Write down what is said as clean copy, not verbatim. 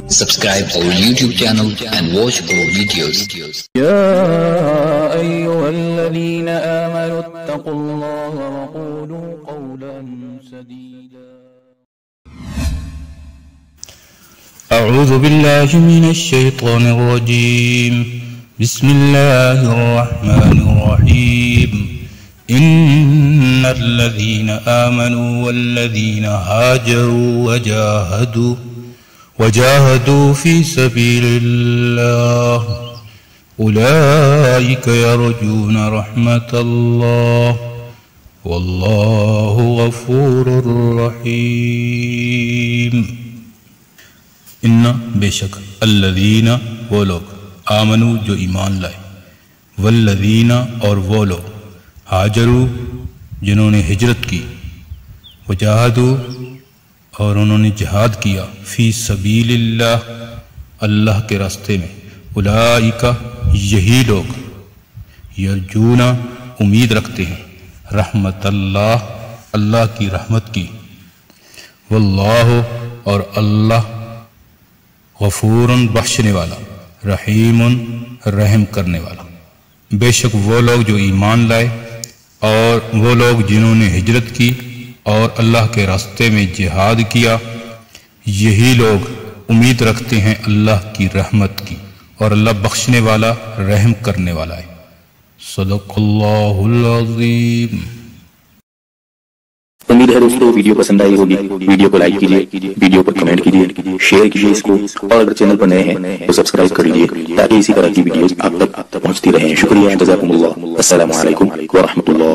Subscribe our YouTube channel and watch our videos. يا أيها الذين آمنوا اتقوا الله وقولوا قولا سديدا. أعوذ بالله من الشيطان الرجيم. بسم الله الرحمن الرحيم. إن الذين آمنوا والذين هاجروا وجاهدوا في سبيل الله أولئك يرجون رحمة الله والله غفور رحيم. ان بے شک الذین وہ لوگ آمنو جو ایمان لائے، والذین اور وہ لوگ ہاجروا جنہوں نے ہجرت کی، وجاہدوا اور انہوں نے جہاد کیا، فی سبیل اللہ اللہ کے راستے میں، اولئک یہی لوگ، یرجون امید رکھتے ہیں، رحمت اللہ اللہ کی رحمت کی، واللہ اور اللہ غفور بخشنے والا، رحیم رحم کرنے والا. بے شک وہ لوگ جو ایمان لائے اور وہ لوگ جنہوں نے ہجرت کی اور اللہ کے راستے میں جہاد کیا، یہی لوگ امید رکھتے ہیں اللہ کی رحمت کی، اور اللہ بخشنے والا رحم کرنے والا ہے. صدق اللہ العظیم. امید ہے دوستو ویڈیو پسند آئی ہوگی. ویڈیو کو لائک کیجئے، ویڈیو پر کمنٹ کیجئے، شیئر کیجئے اس کو، اور اگر چینل پر نئے ہیں تو سبسکرائب کر لیجئے تاکہ اسی طرح کی ویڈیوز آپ تک پہنچتی رہیں. شکریہ، جزاکم اللہ. السلام علیکم ورحمۃ اللہ.